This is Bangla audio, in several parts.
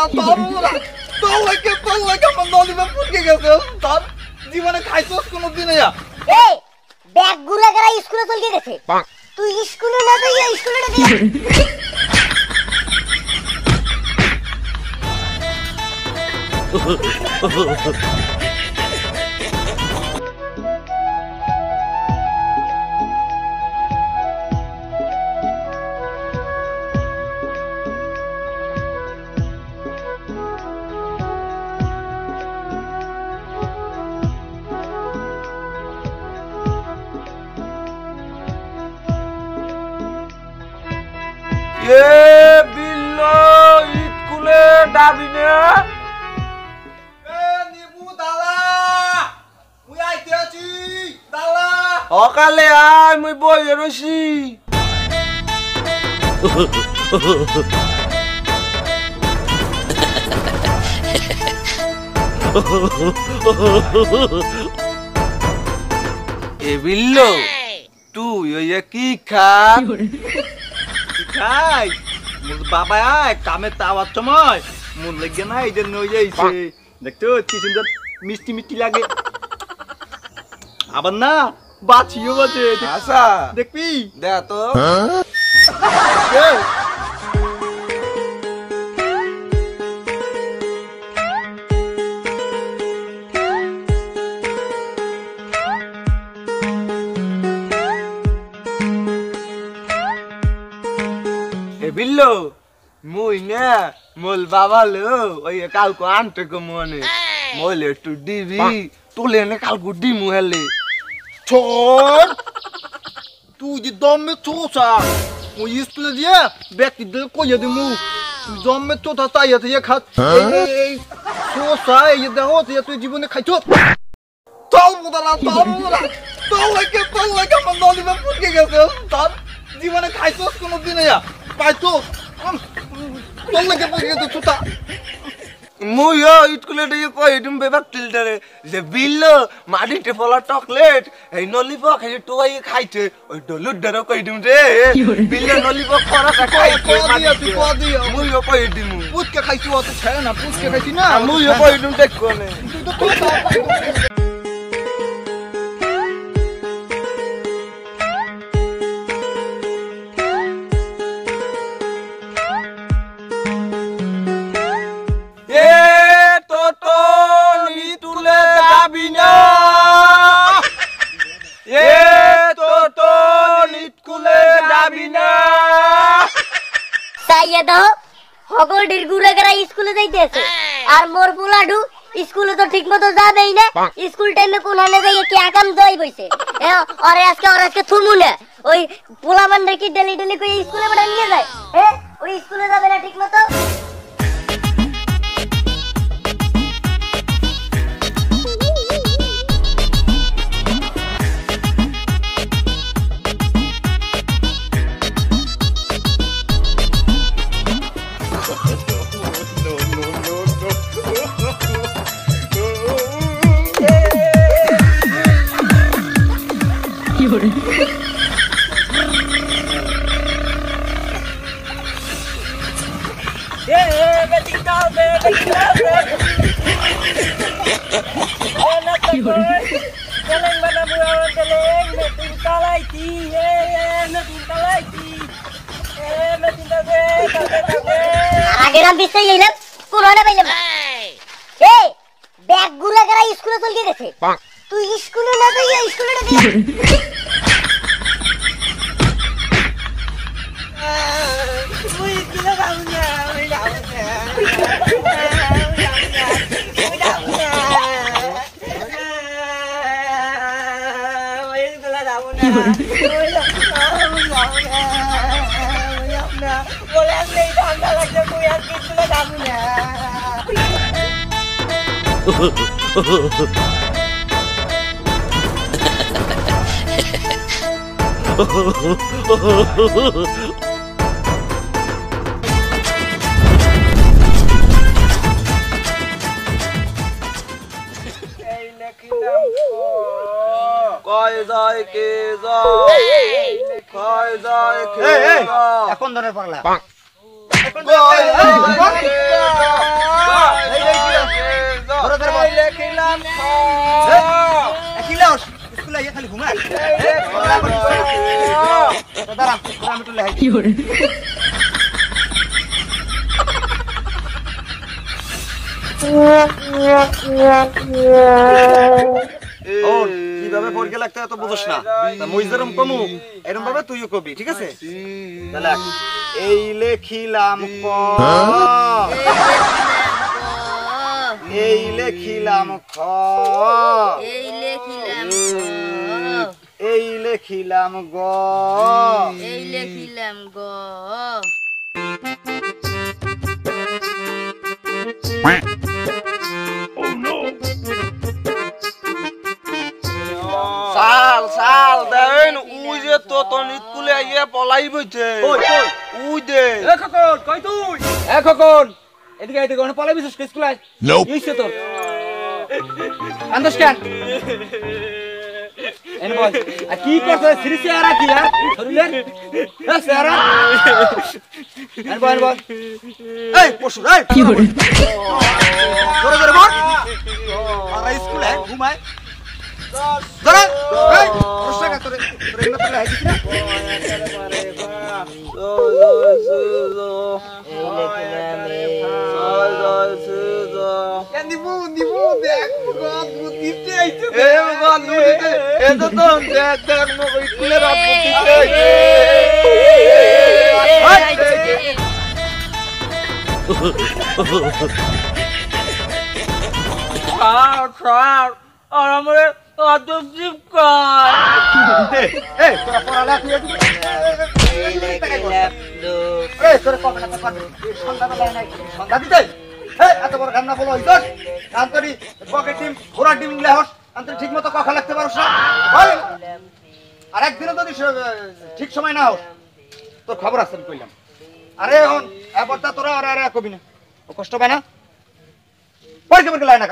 না তোর লাগে আমার নলিপপ ফুটকে গেছে তোর জীবনে খাইছস কোনদিন ইয়া এই ব্যাগ গুলা করা স্কুলে চলে গেছে তুই স্কুলে না যাইয়া স্কুলে না যাইয়া বিল্লো স্কুলে যাবি না নিবু দালা মুই আইতে আছি দালা সকালে আয় মুই বইয়ে রইছি এ বিল্লো তুই ওই কি খাই বাবা কামের তাওয়ার সময় মন লাগে না এই জন্য যাইছে দেখতো কি সুন্দর মিষ্টি মিষ্টি লাগে আবার না বাছিও বাজে আচ্ছা দেখবি দেখ তো বিল্লো মুই না মোল বাবা লো ওই কালকে আনতে কো মনে মোলে একটু দিবি তোলে না কালকে দিমু হেলে ছোট তুই যে দমে ছোসা মুই স্কুলে দিয়ে ব্যক্তি দে কইয়া দিমু তুই দমে ছোটা তাইয়া তুই খাত এই ছোসা এই দেখো তুই জীবনে খাইছো চল মুদালা তোর লাগে আমার নলিপপ ফুটকে গেছে তোর জীবনে খাইছস কোনদিন ইয়া পাইতো তোর লাগে পড়ে গেছে ছুটা মুইও স্কুলে দিয়ে কই তুমি বেবাক টিলটারে যে বিল্লো মাটিতে ফলা চকলেট এই নলিপপ খাই টুয়াই খাইতে ওই ডলুর ডরে কই দিম রে বিল্লো নলিপপ খরা খাই তুই কদিয়া মুইও কই দিমু পুচকে খাইছো অত ছেড়ে না পুচকে খাইছি না মুইও কই দিম দেখ কোনে তুই তো কই হগলডির গুড়া করা স্কুলে যাইতেছে আর মোর পোলাডু স্কুলে তো ঠিকমতো যাবেই না স্কুল টাইমে কোনখানে যাইয়া কি আকাম যাই বইছে আরে আজকে থুমু না ওই পোলা বান্ডার কি ডেলি কই স্কুলে বড় নিয়ে যায় ওই স্কুলে যাবে না ঠিকমতো আগের আমি বিস্তারিত এলাম পুরোটা পাইলাম এই ব্যাগ গুলা করা স্কুলে চলে গেছে তুই স্কুলে না যাইয়া স্কুলে না যাইয়া তুই স্কুলে যাও না ওই যাও না ওই স্কুলে যাও না বলে আমি ঠান্ডা লাগছে তুই আর স্কুলে যাও না এখন ধরে পাগলা দাঁড়া আমি তো লেখাই কিভাবে পরীক্ষা লাগতে এত বুঝোস না মুই যেরকম কমু এরকম ভাবে তুইও কবি ঠিক আছে তাহলে এই লেখিলাম ক এই লেখিলাম খ এই লেখিলাম গ এই লেখিলাম গ সাল সাল দেন উই যে তো তোর স্কুলে আইয়া পলাই বইছে কই কই উই দে এ খকন কই তুই এ খকন এদিকে আইতে কোন পলাই বিশেষ স্কুলে ইসে তোর আন্ডারস্ট্যান্ড এন বল আর কি করছ সিরিয়াস আর কি আর শরীরের এ সারা এন বল এই পশু এই কি করে ধরে ধরে বল আর স্কুলে ঘুমায় ধরে এই প্রশ্ন কা তোরে তোরে না তোরে হাইছিস না নিবু দেখ গদ বুদ্ধিতে আইছে এ গদ বুদ্ধিতে এ তো দেখ দেখ মো স্কুলে রাত বুদ্ধিতে আর আমারে আদব কর এই তোরা পড়ালা তুই এই তোরা কবে না পারবি সন্ধ্যাবেলা নাই সন্ধ্যা দিতে এই এত বড় রান্না বলো হইছস আন্তরি পকেট টিম ঘোড়া টিম লেহস আন্তরি ঠিকমতো কথা লিখতে পারছ না বল আর একদিনও যদি ঠিক সময় না হোস তোর খবর আছে আমি কইলাম আরে হন এবারটা তোরা আরে কবি না ও কষ্ট পায় না পড়ে কেমন লাই না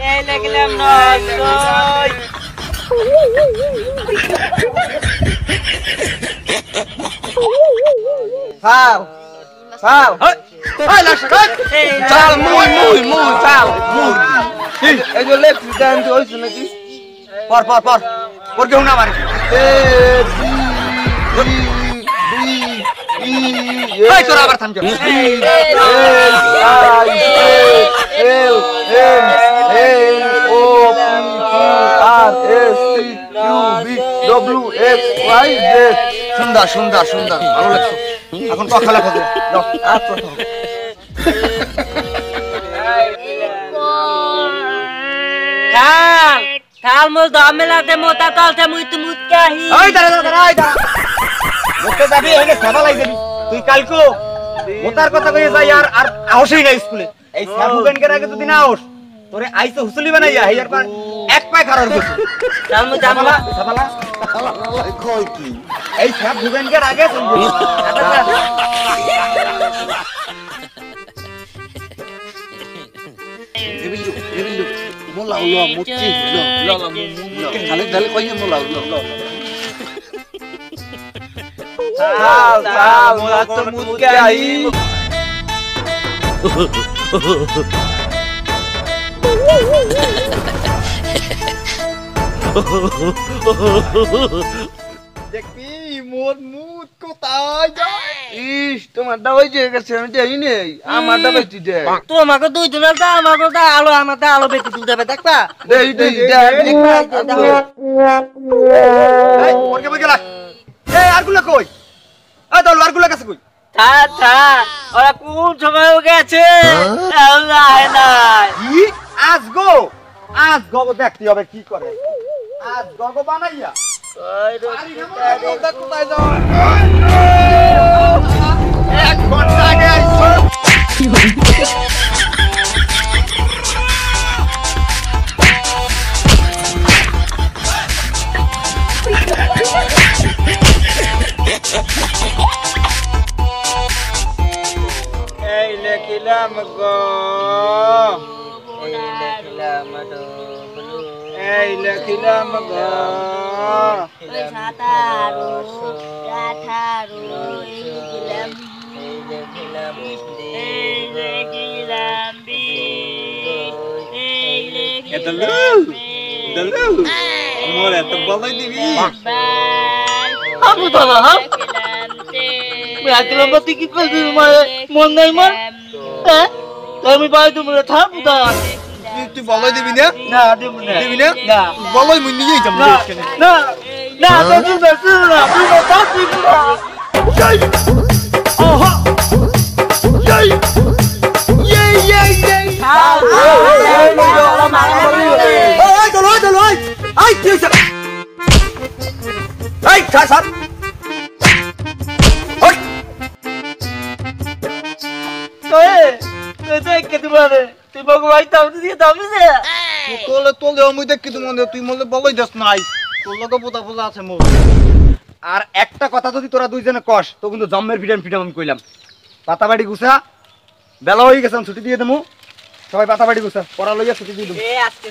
এই লেখিলাম নয় সাল সাল এই লাশা চাল মুই চাল মুই এই যে লেফট ডান তো হইছে নাকি পর পর কেউ না মারে এই তোরা আবার থাম সুন্দর সুন্দর সুন্দর ভালো লাগছে এখন কথা লেখা কাল মোর দমেলাতে মোতা তালতে মুই তু মুতকাহি এই দাঁড়া মুখে যাবি এখানে সাবা লাই যাবি তুই কালকো মোতার কথা কইে যাই আর আহসই না স্কুলে এই সাবুগানকে আগে যদি না আহস তোরে আইছে হুসুলি বানাইয়া হেয়ার পর এক পায় খারাপ করছিস জামলা কই কি এই সাবুগানকে আগে শুনবি এবিলু মোলা উলো মুচি লো খালি কইয়ে মোলা উলো চাল মোলা তো মুতকে আই দেখবি মোর মুত কোথায় যায় ইস তোমার দাওয়াই যে গেছে আমি দেই নেই আমার দাওয়াই দে তোমাকে দুই দিনের দা আমাকে দা আলো আমার দা আলো বেটি তুলতে হবে দেখবা দেই এই ওরকে বই গেলা এই আরগুলা কই এই দল আরগুলা কাছে কই থা ওরা কোন সময় গেছে আয় না কি আজ গো দেখতে হবে কি করে আজ গো বানাইয়া কোথায় যাও এক ঘন্টা আগে আইছো এই লেখিলাম গো এই লেখিলাম গো ওই সাতারো আঠারো এই লিখিলাম বিশ এই লিখিলাম বুদালু মোর এত বলাই দিবি আমি দাদা হ্যাঁ এক নম্বর কি করবি মন নাই মন হ্যাঁ আমি বাড়ি তুমি থাক দাদা তুই বলাই দিবি না না দিব না দিবি না না বলাই মুই নিয়েই যাব না না না তুই না তুই না তুই না তুই না জয় ওহো জয় ইয়ে ইয়ে ইয়ে এই চলো চলো এই কি হইছে এই স্যার ওই তুই দেখ কে তোমারে তুই বগো ভাই তাও দিয়ে দাও না তোলে তোলে আমি দেখি তুই মনে তুই মনে বলাই দেস নাই তোর লগে পোতা পোতা আছে মোর আর একটা কথা যদি তোরা দুইজনে কস তো কিন্তু জম্মের ফিডাম আমি কইলাম পাতাবাড়ি গুছা বেলা হয়ে গেছে ছুটি দিয়ে দেবো সবাই পাতাবাড়ি গুছা পড়া লইয়া ছুটি দিয়ে দেবো আজকে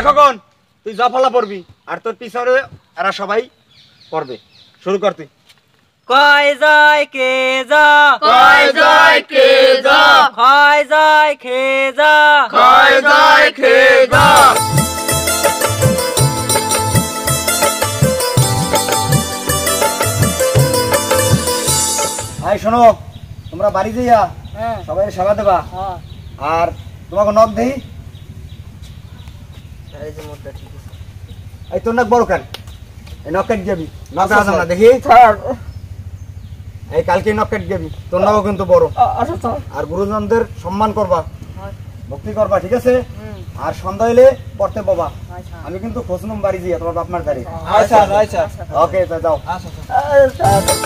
এখন তুই জফলা পড়বি আর তোর পিছনে এরা সবাই পড়বে শুরু কর তুই কয় যায় কে যা কয় যায় কে যা কয় যায় কে যা কয় যায় কে যা ভাই শোনো তোমরা বাড়ি যাইয়া হ্যাঁ সবাই সেবা দেবা হ্যাঁ আর তোমাকে নখ দেই এই যে মোটা ঠিক আছে এই তোর নাক বড় কেন এই নখ কেটে যাবি নখ আজ না দেখি এই কালকে নখ কেটে যাবি তোর নাকও কিন্তু বড় আচ্ছা স্যার আর গুরুজনদের সম্মান করবা ভক্তি করবা ঠিক আছে আর সন্ধ্যা হইলে পড়তে বাবা আমি কিন্তু খোঁজ নম বাড়ি যাইয়া তোমার বাপ মার ধারে আচ্ছা আচ্ছা ওকে যাও আচ্ছা